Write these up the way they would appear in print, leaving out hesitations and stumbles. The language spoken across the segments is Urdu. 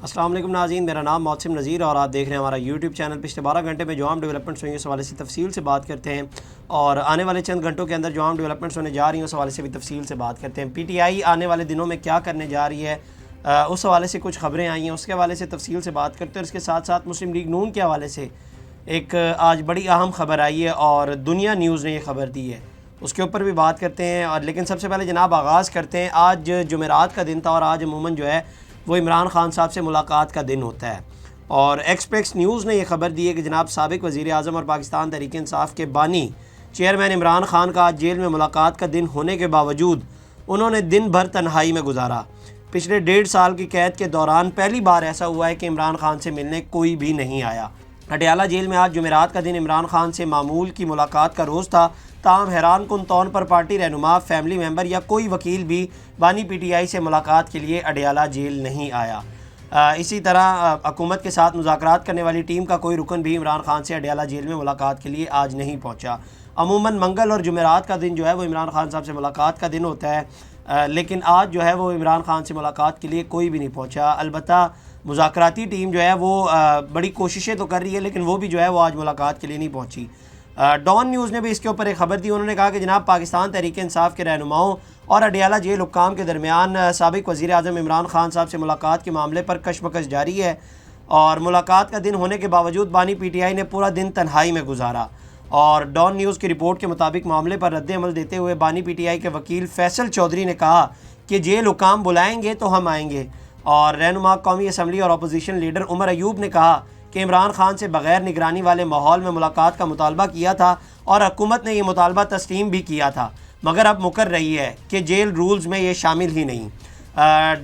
السلام علیکم ناظرین، میرا نام محسن نذیر اور آپ دیکھ رہے ہیں ہمارا یوٹیوب چینل۔ پچھلے 12 گھنٹے میں جو عام ڈیولپمنٹس ہوئی ہیں اس حوالے سے تفصیل سے بات کرتے ہیں، اور آنے والے چند گھنٹوں کے اندر جو عام ڈیولپمنٹس ہونے جا رہی ہیں اس حوالے سے بھی تفصیل سے بات کرتے ہیں۔ پی ٹی آئی آنے والے دنوں میں کیا کرنے جا رہی ہے، اس حوالے سے کچھ خبریں آئی ہیں، اس کے حوالے سے تفصیل سے بات کرتے ہیں۔ اور اس کے ساتھ ساتھ مسلم لیگ نون کے حوالے سے ایک آج بڑی اہم خبر آئی ہے اور دنیا نیوز نے یہ خبر دی ہے، اس کے اوپر بھی بات کرتے ہیں۔ اور لیکن سب سے پہلے جناب آغاز کرتے ہیں، آج جمعرات کا دن تھا اور آج عموماً جو ہے وہ عمران خان صاحب سے ملاقات کا دن ہوتا ہے، اور ایکسپریس نیوز نے یہ خبر دی ہے کہ جناب سابق وزیر اعظم اور پاکستان تحریک انصاف کے بانی چیئرمین عمران خان کا آج جیل میں ملاقات کا دن ہونے کے باوجود انہوں نے دن بھر تنہائی میں گزارا۔ پچھلے 1.5 سال کی قید کے دوران پہلی بار ایسا ہوا ہے کہ عمران خان سے ملنے کوئی بھی نہیں آیا۔ اڈیالہ جیل میں آج جمعرات کا دن عمران خان سے معمول کی ملاقات کا روز تھا، تاہم حیران کن طور پر پارٹی رہنما، فیملی ممبر یا کوئی وکیل بھی بانی پی ٹی آئی سے ملاقات کے لیے اڈیالہ جیل نہیں آیا۔ اسی طرح حکومت کے ساتھ مذاکرات کرنے والی ٹیم کا کوئی رکن بھی عمران خان سے اڈیالہ جیل میں ملاقات کے لیے آج نہیں پہنچا۔ عموماً منگل اور جمعرات کا دن جو ہے وہ عمران خان صاحب سے ملاقات کا دن ہوتا ہے، لیکن آج جو ہے وہ عمران خان سے ملاقات کے لیے کوئی بھی نہیں پہنچا۔ البتہ مذاکراتی ٹیم جو ہے وہ بڑی کوششیں تو کر رہی ہے، لیکن وہ بھی جو ہے وہ آج ملاقات کے لیے نہیں پہنچی۔ ڈان نیوز نے بھی اس کے اوپر ایک خبر دی، انہوں نے کہا کہ جناب پاکستان تحریک انصاف کے رہنماؤں اور اڈیالہ جیل حکام کے درمیان سابق وزیر اعظم عمران خان صاحب سے ملاقات کے معاملے پر کشمکش جاری ہے، اور ملاقات کا دن ہونے کے باوجود بانی پی ٹی آئی نے پورا دن تنہائی میں گزارا۔ اور ڈان نیوز کی رپورٹ کے مطابق معاملے پر رد عمل دیتے ہوئے بانی پی ٹی آئی کے وکیل فیصل چودھری نے کہا کہ جیل حکام بلائیں گے تو ہم آئیں گے، اور رہنما قومی اسمبلی اور اپوزیشن لیڈر عمر ایوب نے کہا کہ عمران خان سے بغیر نگرانی والے ماحول میں ملاقات کا مطالبہ کیا تھا اور حکومت نے یہ مطالبہ تسلیم بھی کیا تھا، مگر اب مکر رہی ہے کہ جیل رولز میں یہ شامل ہی نہیں۔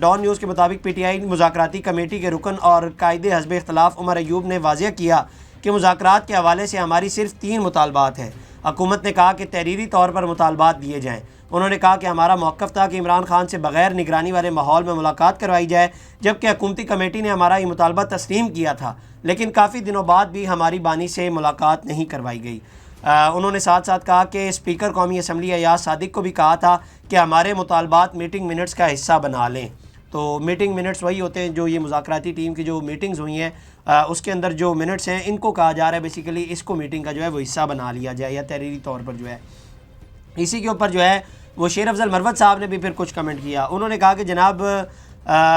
ڈان نیوز کے مطابق پی ٹی آئی مذاکراتی کمیٹی کے رکن اور قائد حزب اختلاف عمر ایوب نے واضح کیا کہ مذاکرات کے حوالے سے ہماری صرف 3 مطالبات ہیں۔ حکومت نے کہا کہ تحریری طور پر مطالبات دیے جائیں۔ انہوں نے کہا کہ ہمارا موقف تھا کہ عمران خان سے بغیر نگرانی والے ماحول میں ملاقات کروائی جائے، جبکہ حکومتی کمیٹی نے ہمارا یہ مطالبہ تسلیم کیا تھا، لیکن کافی دنوں بعد بھی ہماری بانی سے ملاقات نہیں کروائی گئی۔ انہوں نے ساتھ ساتھ کہا کہ اسپیکر قومی اسمبلی ایاز صادق کو بھی کہا تھا کہ ہمارے مطالبات میٹنگ منٹس کا حصہ بنا لیں۔ تو میٹنگ منٹس وہی ہوتے ہیں جو یہ مذاکراتی ٹیم کی جو میٹنگز ہوئی ہیں اس کے اندر جو منٹس ہیں ان کو کہا جا رہا ہے بیسیکلی اس کو میٹنگ کا جو ہے وہ حصہ بنا لیا جائے یا تحریری طور پر جو ہے۔ اسی کے اوپر جو ہے وہ شیر افضل مروت صاحب نے بھی پھر کچھ کمنٹ کیا۔ انہوں نے کہا کہ جناب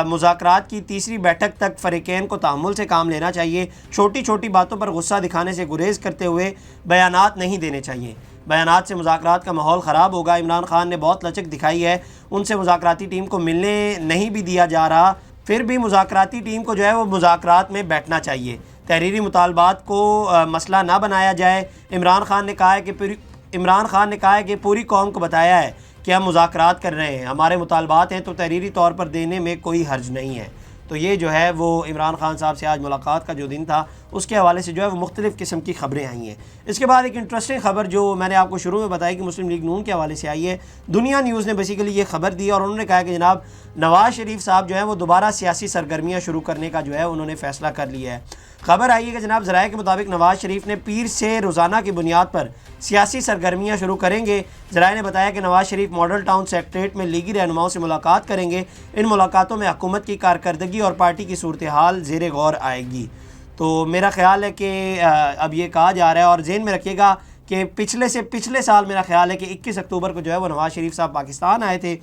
مذاکرات کی تیسری بیٹھک تک فریقین کو تحمل سے کام لینا چاہیے، چھوٹی چھوٹی باتوں پر غصہ دکھانے سے گریز کرتے ہوئے بیانات نہیں دینے چاہیے، بیانات سے مذاکرات کا ماحول خراب ہوگا۔ عمران خان نے بہت لچک دکھائی ہے، ان سے مذاکراتی ٹیم کو ملنے نہیں بھی دیا جا رہا، پھر بھی مذاکراتی ٹیم کو جو ہے وہ مذاکرات میں بیٹھنا چاہیے، تحریری مطالبات کو مسئلہ نہ بنایا جائے۔ عمران خان نے کہا ہے کہ پوری قوم کو بتایا ہے کہ ہم مذاکرات کر رہے ہیں، ہمارے مطالبات ہیں تو تحریری طور پر دینے میں کوئی حرج نہیں ہے۔ تو یہ جو ہے وہ عمران خان صاحب سے آج ملاقات کا جو دن تھا اس کے حوالے سے جو ہے وہ مختلف قسم کی خبریں آئی ہیں۔ اس کے بعد ایک انٹرسٹنگ خبر جو میں نے آپ کو شروع میں بتائی کہ مسلم لیگ نون کے حوالے سے آئی ہے، دنیا نیوز نے بیسیکلی یہ خبر دی اور انہوں نے کہا کہ جناب نواز شریف صاحب جو ہیں وہ دوبارہ سیاسی سرگرمیاں شروع کرنے کا جو ہے انہوں نے فیصلہ کر لیا ہے۔ خبر آئی ہے کہ جناب ذرائع کے مطابق نواز شریف نے پیر سے روزانہ کی بنیاد پر سیاسی سرگرمیاں شروع کریں گے۔ ذرائع نے بتایا کہ Nawaz Sharif model town secretariat میں لیگی رہنماؤں سے ملاقات کریں گے۔ ان ملاقاتوں میں حکومت کی کارکردگی اور پارٹی کی صورتحال زیر غور آئے گی۔ تو میرا خیال ہے کہ اب یہ کہا جا رہا ہے اور ذہن میں رکھیے گا کہ پچھلے سال میرا خیال ہے کہ 21 اکتوبر کو جو ہے وہ نواز شریف صاحب پاکستان آئے تھے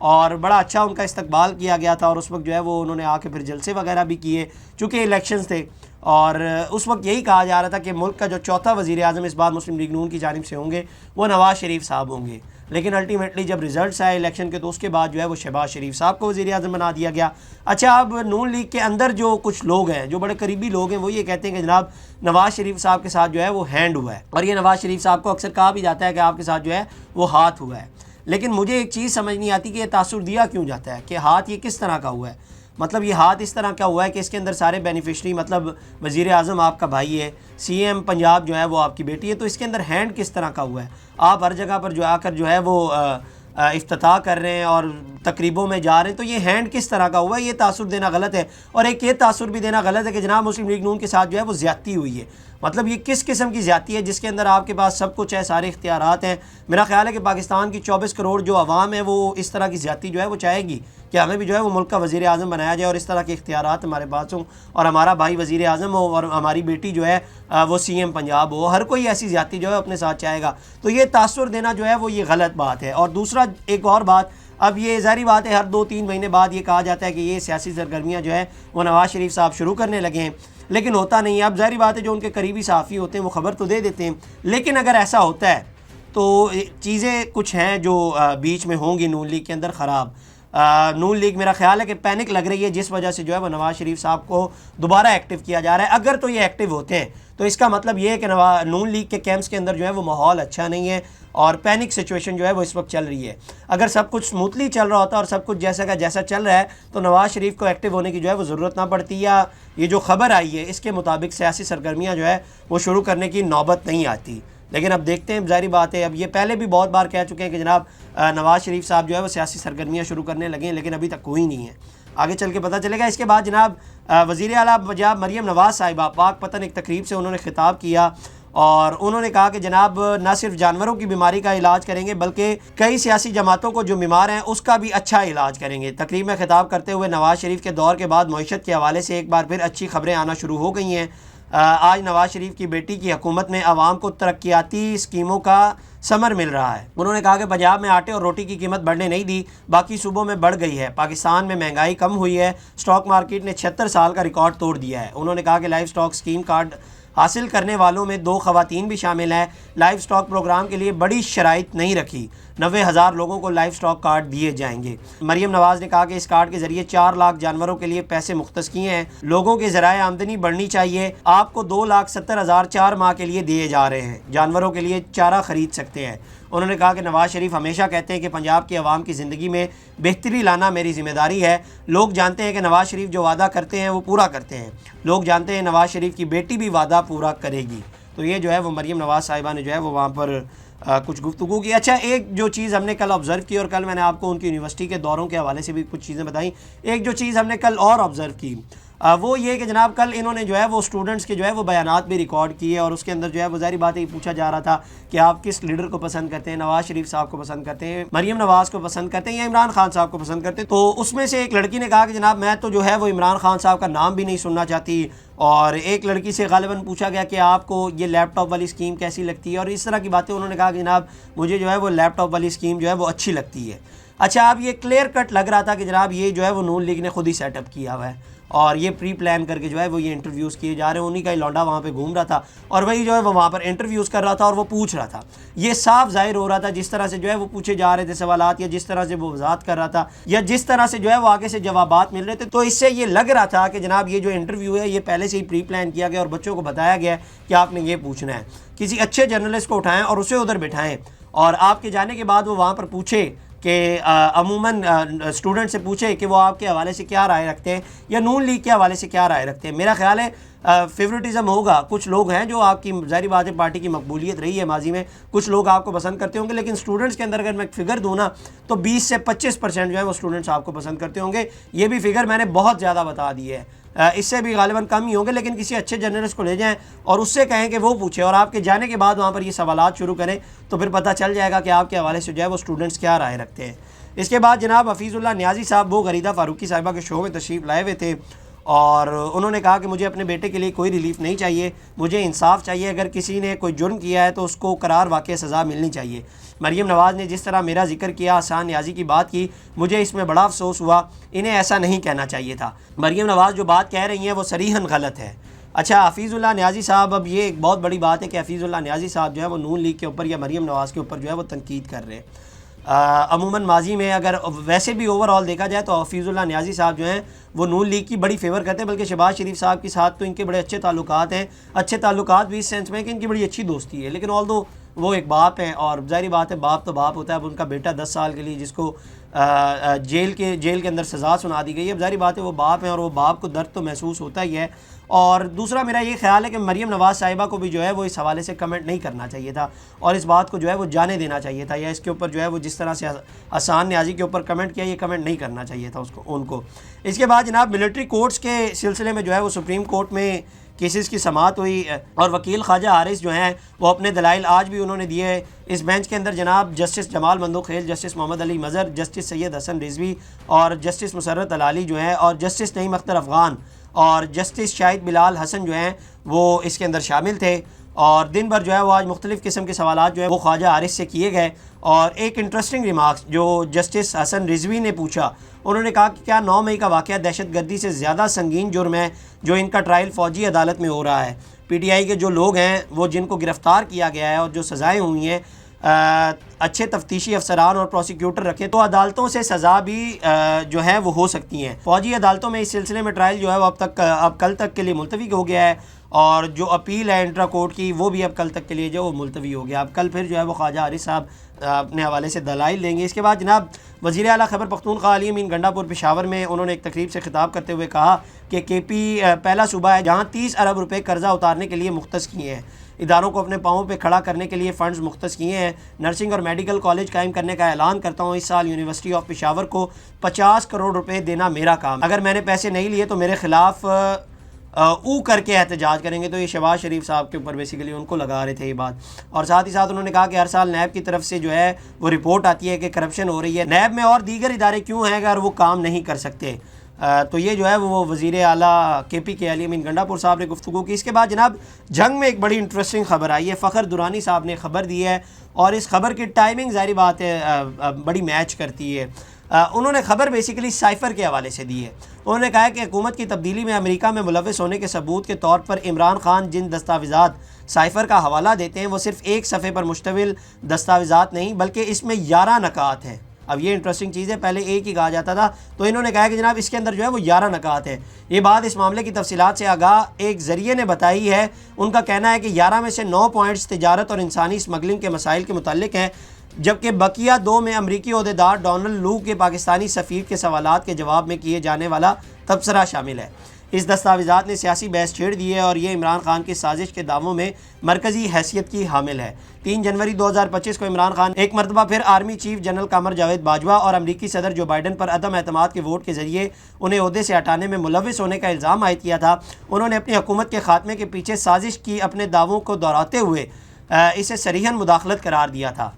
اور بڑا اچھا ان کا استقبال کیا گیا تھا، اور اس وقت جو ہے وہ انہوں نے آ کے پھر جلسے وغیرہ بھی کیے چونکہ الیکشنز تھے، اور اس وقت یہی کہا جا رہا تھا کہ ملک کا جو چوتھا وزیر اعظم اس بار مسلم لیگ نون کی جانب سے ہوں گے وہ نواز شریف صاحب ہوں گے، لیکن الٹیمیٹلی جب ریزلٹس آئے الیکشن کے تو اس کے بعد جو ہے وہ شہباز شریف صاحب کو وزیر اعظم بنا دیا گیا۔ اچھا، اب نون لیگ کے اندر جو کچھ لوگ ہیں جو بڑے قریبی لوگ ہیں وہ یہ کہتے ہیں کہ جناب نواز شریف صاحب کے ساتھ جو ہے وہ ہینڈ ہوا ہے، اور یہ نواز شریف صاحب کو اکثر کہا بھی جاتا ہے کہ آپ کے ساتھ جو ہے وہ ہاتھ ہوا ہے، لیکن مجھے ایک چیز سمجھ نہیں آتی کہ یہ تاثر دیا کیوں جاتا ہے کہ ہاتھ یہ کس طرح کا ہوا ہے، مطلب یہ ہاتھ اس طرح کا ہوا ہے کہ اس کے اندر سارے بینیفیشری مطلب وزیر اعظم آپ کا بھائی ہے، سی ایم پنجاب جو ہے وہ آپ کی بیٹی ہے، تو اس کے اندر ہینڈ کس طرح کا ہوا ہے؟ آپ ہر جگہ پر جو آ کر جو ہے وہ افتتاح کر رہے ہیں اور تقریبوں میں جا رہے ہیں، تو یہ ہینڈ کس طرح کا ہوا ہے؟ یہ تاثر دینا غلط ہے۔ اور ایک یہ تاثر بھی دینا غلط ہے کہ جناب مسلم لیگ نون کے ساتھ جو ہے وہ زیادتی ہوئی ہے۔ مطلب یہ کس قسم کی زیادتی ہے جس کے اندر آپ کے پاس سب کچھ ہے، سارے اختیارات ہیں؟ میرا خیال ہے کہ پاکستان کی 24 کروڑ جو عوام ہے وہ اس طرح کی زیادتی جو ہے وہ چاہے گی کہ ہمیں بھی جو ہے وہ ملک کا وزیر اعظم بنایا جائے اور اس طرح کے اختیارات ہمارے پاس ہوں، اور ہمارا بھائی وزیر اعظم ہو اور ہماری بیٹی جو ہے وہ سی ایم پنجاب ہو۔ ہر کوئی ایسی زیادتی جو ہے اپنے ساتھ چاہے گا، تو یہ تاثر دینا جو ہے وہ یہ غلط بات ہے۔ اور دوسرا ایک اور بات، اب یہ ظاہری بات ہے ہر 2-3 مہینے بعد یہ کہا جاتا ہے کہ یہ سیاسی سرگرمیاں جو ہے وہ نواز شریف صاحب شروع کرنے لگے ہیں، لیکن ہوتا نہیں ہے۔ اب ظاہری بات ہے جو ان کے قریبی صحافی ہوتے ہیں وہ خبر تو دے دیتے ہیں، لیکن اگر ایسا ہوتا ہے تو چیزیں کچھ ہیں جو بیچ میں ہوں گی نون لیگ کے اندر خراب۔ نون لیگ میرا خیال ہے کہ پینک لگ رہی ہے جس وجہ سے جو ہے وہ نواز شریف صاحب کو دوبارہ ایکٹیو کیا جا رہا ہے۔ اگر تو یہ ایکٹیو ہوتے ہیں تو اس کا مطلب یہ ہے کہ نون لیگ کے کیمپس کے اندر جو ہے وہ ماحول اچھا نہیں ہے اور پینک سچویشن جو ہے وہ اس وقت چل رہی ہے۔ اگر سب کچھ سموتھلی چل رہا ہوتا اور سب کچھ جیسا کا جیسا چل رہا ہے تو نواز شریف کو ایکٹیو ہونے کی جو ہے وہ ضرورت نہ پڑتی، یا یہ جو خبر آئی ہے اس کے مطابق سیاسی سرگرمیاں جو ہے وہ شروع کرنے کی نوبت نہیں آتی۔ لیکن اب دیکھتے ہیں، ظاہری بات ہے اب یہ پہلے بھی بہت بار کہہ چکے ہیں کہ جناب نواز شریف صاحب جو ہے وہ سیاسی سرگرمیاں شروع کرنے لگے ہیں، لیکن ابھی تک کوئی نہیں ہے۔ آگے چل کے پتہ چلے گا۔ اس کے بعد جناب وزیر اعلیٰ پنجاب مریم نواز صاحبہ پاک پتن ایک تقریب سے انہوں نے خطاب کیا اور انہوں نے کہا کہ جناب نہ صرف جانوروں کی بیماری کا علاج کریں گے بلکہ کئی سیاسی جماعتوں کو جو بیمار ہیں اس کا بھی اچھا علاج کریں گے۔ تقریب میں خطاب کرتے ہوئے نواز شریف کے دور کے بعد معیشت کے حوالے سے ایک بار پھر اچھی خبریں آنا شروع ہو گئی ہیں۔ آج نواز شریف کی بیٹی کی حکومت میں عوام کو ترقیاتی اسکیموں کا ثمر مل رہا ہے۔ انہوں نے کہا کہ پنجاب میں آٹے اور روٹی کی قیمت بڑھنے نہیں دی، باقی صوبوں میں بڑھ گئی ہے۔ پاکستان میں مہنگائی کم ہوئی ہے، اسٹاک مارکیٹ نے 76 سال کا ریکارڈ توڑ دیا ہے۔ انہوں نے کہا کہ لائف اسٹاک اسکیم کارڈ حاصل کرنے والوں میں 2 خواتین بھی شامل ہیں۔ لائف اسٹاک پروگرام کے لیے بڑی شرائط نہیں رکھی، 90,000 لوگوں کو لائف اسٹاک کارڈ دیے جائیں گے۔ مریم نواز نے کہا کہ اس کارڈ کے ذریعے 4 لاکھ جانوروں کے لیے پیسے مختص کیے ہیں۔ لوگوں کے ذرائع آمدنی بڑھنی چاہیے۔ آپ کو 2,70,000 4 ماہ کے لیے دیے جا رہے ہیں، جانوروں کے لیے چارہ خرید سکتے ہیں۔ انہوں نے کہا کہ نواز شریف ہمیشہ کہتے ہیں کہ پنجاب کے عوام کی زندگی میں بہتری لانا میری ذمہ داری ہے۔ لوگ جانتے ہیں کہ نواز شریف جو وعدہ کرتے ہیں وہ پورا کرتے ہیں۔ لوگ جانتے ہیں نواز شریف کی بیٹی بھی وعدہ پورا کرے گی۔ تو یہ جو ہے وہ مریم نواز صاحبہ نے جو ہے وہ وہاں پر کچھ گفتگو کی۔ اچھا، ایک جو چیز ہم نے کل آبزرو کی، اور کل میں نے آپ کو ان کی یونیورسٹی کے دوروں کے حوالے سے بھی کچھ چیزیں بتائیں، ایک جو چیز ہم نے کل اور آبزرو کی وہ یہ کہ جناب کل انہوں نے جو ہے وہ اسٹوڈنٹس کے جو ہے وہ بیانات بھی ریکارڈ کیے، اور اس کے اندر جو ہے وہ ظاہری بات ہے پوچھا جا رہا تھا کہ آپ کس لیڈر کو پسند کرتے ہیں، نواز شریف صاحب کو پسند کرتے ہیں، مریم نواز کو پسند کرتے ہیں، یا عمران خان صاحب کو پسند کرتے ہیں۔ تو اس میں سے ایک لڑکی نے کہا کہ جناب میں تو جو ہے وہ عمران خان صاحب کا نام بھی نہیں سننا چاہتی، اور ایک لڑکی سے غالباً پوچھا گیا کہ آپ کو یہ لیپ ٹاپ والی اسکیم کیسی لگتی ہے، اور اس طرح کی باتیں انہوں نے کہا کہ جناب مجھے جو ہے وہ لیپ ٹاپ والی اسکیم جو ہے وہ اچھی لگتی ہے۔ اچھا، اب یہ کلیئر کٹ لگ رہا تھا کہ جناب یہ جو ہے وہ نون لیگ نے خود ہی سیٹ اپ کیا ہوا ہے، اور یہ پری پلان کر کے جو ہے وہ یہ انٹرویوز کیے جا رہے ہیں۔ انہی کا ہی لونڈا وہاں پہ گھوم رہا تھا اور وہی جو ہے وہ وہاں پر انٹرویوز کر رہا تھا اور وہ پوچھ رہا تھا۔ یہ صاف ظاہر ہو رہا تھا جس طرح سے جو ہے وہ پوچھے جا رہے تھے سوالات، یا جس طرح سے وہ وضاحت کر رہا تھا، یا جس طرح سے جو ہے وہ آگے سے جوابات مل رہے تھے، تو اس سے یہ لگ رہا تھا کہ جناب یہ جو انٹرویو ہے یہ پہلے سے ہی پری پلان کیا گیا اور بچوں کو بتایا گیا کہ آپ نے یہ پوچھنا ہے۔ کسی اچھے جرنلسٹ کو اٹھائیں اور اسے ادھر بٹھائیں، اور آپ کے جانے کے بعد وہ وہاں پر پوچھے کہ عموماً اسٹوڈنٹ سے پوچھے کہ وہ آپ کے حوالے سے کیا رائے رکھتے ہیں، یا نون لیگ کے حوالے سے کیا رائے رکھتے ہیں۔ میرا خیال ہے فیوریٹزم ہوگا، کچھ لوگ ہیں جو آپ کی ظاہری بات ہے پارٹی کی مقبولیت رہی ہے ماضی میں، کچھ لوگ آپ کو پسند کرتے ہوں گے، لیکن اسٹوڈنٹس کے اندر اگر میں فگر دوں نا تو 20 سے 25% جو ہے وہ اسٹوڈنٹس آپ کو پسند کرتے ہوں گے۔ یہ بھی فگر میں نے بہت زیادہ بتا دی ہے، اس سے بھی غالباً کم ہی ہوں گے، لیکن کسی اچھے جرنلسٹ کو لے جائیں اور اس سے کہیں کہ وہ پوچھے، اور آپ کے جانے کے بعد وہاں پر یہ سوالات شروع کریں، تو پھر پتہ چل جائے گا کہ آپ کے حوالے سے جو ہے وہ اسٹوڈنٹس کیا رائے رکھتے ہیں۔ اس کے بعد جناب حفیظ اللہ نیازی صاحب وہ غریدہ فاروقی صاحبہ کے شو میں تشریف لائے ہوئے تھے، اور انہوں نے کہا کہ مجھے اپنے بیٹے کے لیے کوئی ریلیف نہیں چاہیے، مجھے انصاف چاہیے، اگر کسی نے کوئی جرم کیا ہے تو اس کو قرار واقع سزا ملنی چاہیے۔ مریم نواز نے جس طرح میرا ذکر کیا، حسان نیازی کی بات کی، مجھے اس میں بڑا افسوس ہوا، انہیں ایسا نہیں کہنا چاہیے تھا۔ مریم نواز جو بات کہہ رہی ہیں وہ صریحاً غلط ہے۔ اچھا، حفیظ اللہ نیازی صاحب، اب یہ ایک بہت بڑی بات ہے کہ حفیظ اللہ نیازی صاحب جو ہے وہ نون لیگ کے اوپر یا مریم نواز کے اوپر جو ہے وہ تنقید کر رہے ہیں۔ عموماً ماضی میں اگر ویسے بھی اوور آل دیکھا جائے تو حفیظ اللہ نیازی صاحب جو ہیں وہ نون لیگ کی بڑی فیور کرتے ہیں، بلکہ شہباز شریف صاحب کے ساتھ تو ان کے بڑے اچھے تعلقات ہیں، اچھے تعلقات بھی اس سینس میں کہ ان کی بڑی اچھی دوستی ہے، لیکن آلدو وہ ایک باپ ہیں، اور ظاہری بات ہے باپ تو باپ ہوتا ہے۔ اب ان کا بیٹا 10 سال کے لیے جس کو جیل کے اندر سزا سنا دی گئی ہے. اب ظاہری بات ہے وہ باپ ہیں اور وہ باپ کو درد تو محسوس ہوتا ہی ہے. اور دوسرا میرا یہ خیال ہے کہ مریم نواز صاحبہ کو بھی جو ہے وہ اس حوالے سے کمنٹ نہیں کرنا چاہیے تھا اور اس بات کو جو ہے وہ جانے دینا چاہیے تھا, یا اس کے اوپر جو ہے وہ جس طرح سے حسان نیازی کے اوپر کمنٹ کیا, یہ کمنٹ نہیں کرنا چاہیے تھا ان کو. اس کے بعد جناب ملٹری کورٹس کے سلسلے میں جو ہے وہ سپریم کورٹ میں کیسز کی سماعت ہوئی اور وکیل خواجہ حارث جو ہیں وہ اپنے دلائل آج بھی انہوں نے دیے. اس بینچ کے اندر جناب جسٹس جمال مندوخیل, جسٹس محمد علی مظہر, جسٹس سید حسن رضوی اور جسٹس مسرت علالی جو ہیں اور جسٹس نعیم اختر افغان اور جسٹس شاہد بلال حسن جو ہیں وہ اس کے اندر شامل تھے. اور دن بھر جو ہے وہ آج مختلف قسم کے سوالات جو ہے وہ خواجہ حارث سے کیے گئے. اور ایک انٹرسٹنگ ریمارکس جو جسٹس حسن رضوی نے پوچھا, انہوں نے کہا کہ کیا 9 مئی کا واقعہ دہشت گردی سے زیادہ سنگین جرم ہے جو ان کا ٹرائل فوجی عدالت میں ہو رہا ہے؟ پی ٹی آئی کے جو لوگ ہیں وہ جن کو گرفتار کیا گیا ہے اور جو سزائیں ہوئی ہیں, اچھے تفتیشی افسران اور پروسیکیوٹر رکھیں تو عدالتوں سے سزا بھی جو ہے وہ ہو سکتی ہیں. فوجی عدالتوں میں اس سلسلے میں ٹرائل جو ہے وہ اب کل تک کے لیے ملتوی ہو گیا ہے اور جو اپیل ہے انٹرا کورٹ کی وہ بھی اب کل تک کے لیے جو وہ ملتوی ہو گیا. اب کل پھر جو ہے وہ خواجہ حارث صاحب اپنے حوالے سے دلائل دیں گے. اس کے بعد جناب وزیر اعلیٰ خیبر پختونخوا علی امین گنڈا پور پشاور میں انہوں نے ایک تقریب سے خطاب کرتے ہوئے کہا کہ کے پی پہلا صوبہ ہے جہاں 30 ارب روپے قرضہ اتارنے کے لیے مختص کیے ہیں, اداروں کو اپنے پاؤں پہ کھڑا کرنے کے لیے فنڈز مختص کیے ہیں. نرسنگ اور میڈیکل کالج قائم کرنے کا اعلان کرتا ہوں. اس سال یونیورسٹی آف پشاور کو 50 کروڑ روپے دینا میرا کام. اگر میں نے پیسے نہیں لیے تو میرے خلاف کر کے احتجاج کریں گے. تو یہ شہباز شریف صاحب کے اوپر بیسیکلی ان کو لگا رہے تھے یہ بات. اور ساتھ ہی ساتھ انہوں نے کہا کہ ہر سال نیب کی طرف سے جو ہے وہ رپورٹ آتی ہے کہ کرپشن ہو رہی ہے. نیب میں اور دیگر ادارے کیوں ہیں اگر وہ کام نہیں کر سکتے؟ تو یہ جو ہے وہ وزیر اعلیٰ کے پی کے علی امین گنڈا پور صاحب نے گفتگو کی. اس کے بعد جناب جنگ میں ایک بڑی انٹرسٹنگ خبر آئی ہے. فخر درانی صاحب نے خبر دی ہے اور اس خبر کی ٹائمنگ ظاہری بات ہے بڑی میچ کرتی ہے. انہوں نے خبر بیسیکلی سائفر کے حوالے سے دی ہے. انہوں نے کہا کہ حکومت کی تبدیلی میں امریکہ میں ملوث ہونے کے ثبوت کے طور پر عمران خان جن دستاویزات سائفر کا حوالہ دیتے ہیں وہ صرف ایک صفحے پر مشتمل دستاویزات نہیں بلکہ اس میں 11 نکات ہیں. اب یہ انٹرسٹنگ چیز ہے, پہلے ایک ہی کہا جاتا تھا, تو انہوں نے کہا کہ جناب اس کے اندر جو ہے وہ 11 نکات ہیں. یہ بات اس معاملے کی تفصیلات سے آگاہ ایک ذریعے نے بتائی ہے. ان کا کہنا ہے کہ 11 میں سے 9 پوائنٹس تجارت اور انسانی اسمگلنگ کے مسائل کے متعلق ہیں, جبکہ بقیہ 2 میں امریکی عہدیدار ڈونلڈ لو کے پاکستانی سفیر کے سوالات کے جواب میں کیے جانے والا تبصرہ شامل ہے. اس دستاویزات نے سیاسی بحث چھیڑ دی ہے اور یہ عمران خان کی سازش کے دعووں میں مرکزی حیثیت کی حامل ہے. 3 جنوری 2025 کو عمران خان ایک مرتبہ پھر army chief general Qamar Javed Bajwa اور امریکی صدر جو بائیڈن پر عدم اعتماد کے ووٹ کے ذریعے انہیں عہدے سے ہٹانے میں ملوث ہونے کا الزام عائد کیا تھا. انہوں نے اپنی حکومت کے خاتمے کے پیچھے سازش کی اپنے دعووں کو دہراتے ہوئے اسے صریحاً مداخلت قرار دیا تھا.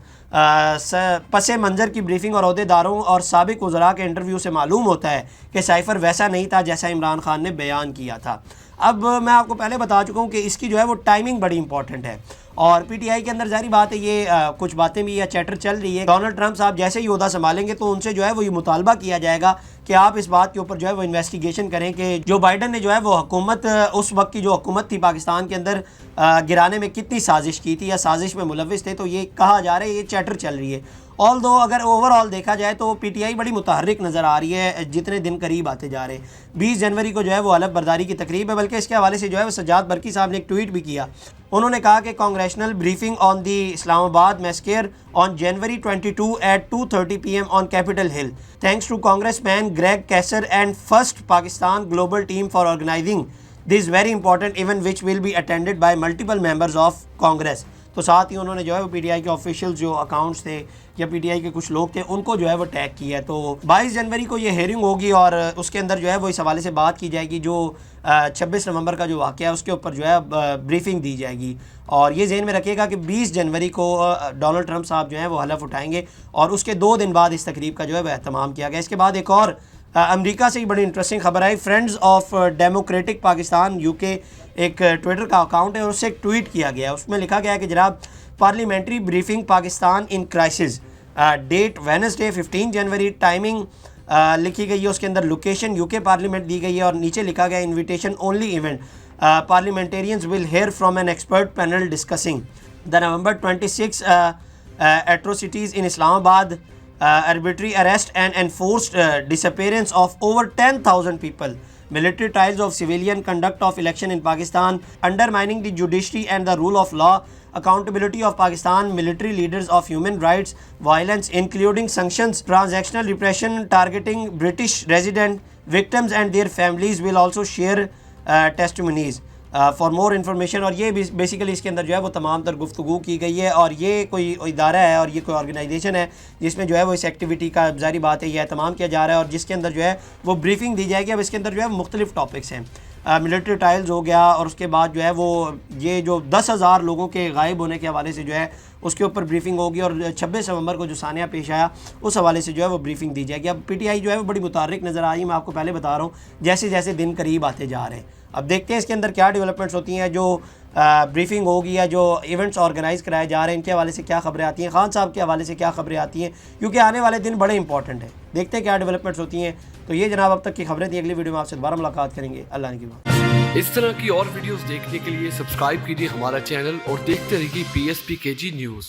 پس منظر کی بریفنگ اور عہدیداروں اور سابق وزراء کے انٹرویو سے معلوم ہوتا ہے کہ سائفر ویسا نہیں تھا جیسا عمران خان نے بیان کیا تھا. اب میں آپ کو پہلے بتا چکا ہوں کہ اس کی جو ہے وہ ٹائمنگ بڑی امپورٹنٹ ہے اور پی ٹی آئی کے اندر ظاہری بات ہے یہ کچھ باتیں بھی یا چیٹر چل رہی ہے. ڈونلڈ ٹرمپ صاحب جیسے ہی عہدہ سنبھالیں گے تو ان سے جو ہے وہ یہ مطالبہ کیا جائے گا کہ آپ اس بات کے اوپر جو ہے وہ انویسٹیگیشن کریں کہ جو بائیڈن نے جو ہے وہ حکومت اس وقت کی جو حکومت تھی پاکستان کے اندر گرانے میں کتنی سازش کی تھی یا سازش میں ملوث تھے. تو یہ کہا جا رہا ہے, یہ چیٹر چل رہی ہے. آل دو اگر اوور آل دیکھا جائے تو پی ٹی آئی بڑی متحرک نظر آ رہی ہے جتنے دن قریب آتے جا رہے ہیں. 20 جنوری کو جو ہے وہ حلف برداری کی تقریب ہے, بلکہ اس کے حوالے سے جو ہے وہ سجاد برقی صاحب نے ایک ٹویٹ بھی کیا. انہوں نے کہا کہ کانگریشنل بریفنگ آن دی اسلام آباد میسکیئر آن جنوری 22 at 2:30 PM on Capitol Hill. Thanks to Congressman Greg Kasser and First Pakistan Global Team for organizing this very important event which will be attended by multiple members of Congress. تو ساتھ ہی انہوں نے جو ہے وہ پی ٹی آئی کے آفیشیل جو اکاؤنٹس تھے یا پی ٹی آئی کے کچھ لوگ تھے ان کو جو ہے وہ ٹیگ کیا ہے. تو 22 جنوری کو یہ ہیئرنگ ہوگی اور اس کے اندر جو ہے وہ اس حوالے سے بات کی جائے گی. جو 26 نومبر کا جو واقعہ ہے اس کے اوپر جو ہے بریفنگ دی جائے گی. اور یہ ذہن میں رکھیے گا کہ 20 جنوری کو ڈونلڈ ٹرمپ صاحب جو ہیں وہ حلف اٹھائیں گے اور اس کے 2 دن بعد اس تقریب کا جو ہے وہ اہتمام کیا گیا. اس کے بعد ایک اور امریکہ سے ہی بڑی انٹرسٹنگ خبر آئی. Friends of democratic Pakistan UK ایک ٹویٹر کا اکاؤنٹ ہے اور اس سے ایک ٹویٹ کیا گیا. اس میں لکھا گیا ہے کہ جناب پارلیمنٹری بریفنگ پاکستان ان کرائسس, ڈیٹ وینسڈے 15 جنوری, ٹائمنگ لکھی گئی ہے, اس کے اندر لوکیشن UK پارلیمنٹ دی گئی ہے اور نیچے لکھا گیا invitation only event, parliamentarians will hear from an expert panel discussing the November 26 atrocities in Islamabad, arbitrary arrest and enforced disappearance of over 10,000 people military trials of civilian conduct of election in Pakistan, undermining the judiciary and the rule of law, accountability of Pakistan military leaders of human rights violence including sanctions, transactional repression targeting British resident victims and their families will also share testimonies. For more information. اور یہ بیسیکلی اس کے اندر جو ہے وہ تمام تر گفتگو کی گئی ہے, اور یہ کوئی ادارہ ہے اور یہ کوئی آرگنائزیشن ہے جس میں جو ہے وہ اس ایکٹیویٹی کا ظاہری بات ہے یہ اہتمام کیا جا رہا ہے, اور جس کے اندر جو ہے وہ بریفنگ دی جائے گی. اب اس کے اندر جو ہے مختلف ٹاپکس ہیں, ملٹری ٹرائلز ہو گیا, اور اس کے بعد جو ہے وہ یہ جو 10,000 لوگوں کے غائب ہونے کے حوالے سے جو ہے اس کے اوپر بریفنگ ہوگی, اور 26 نومبر کو جو سانحہ پیش آیا اس حوالے سے جو ہے وہ بریفنگ دی جائے گی. اب پی ٹی آئی جو ہے وہ بڑی متحرک نظر آئی, میں آپ کو پہلے بتا رہا ہوں جیسے جیسے دن قریب آتے جا رہے ہیں. اب دیکھتے ہیں اس کے اندر کیا ڈیولپمنٹس ہوتی ہیں, جو بریفنگ ہوگی یا جو ایونٹس آرگنائز کرائے جا رہے ہیں ان کے حوالے سے کیا خبریں آتی ہیں, خان صاحب کے حوالے سے کیا خبریں آتی ہیں, کیونکہ آنے والے دن بڑے امپورٹنٹ ہیں. دیکھتے ہیں کیا ڈیولپمنٹس ہوتی ہیں. تو یہ جناب اب تک کی خبریں تھیں, اگلی ویڈیو میں آپ سے دوبارہ ملاقات کریں گے. اللہ نے کی بات. اس طرح کی اور ویڈیوز دیکھنے کے لیے سبسکرائب کیجیے ہمارا چینل اور دیکھتے رہیے PSPKG نیوز.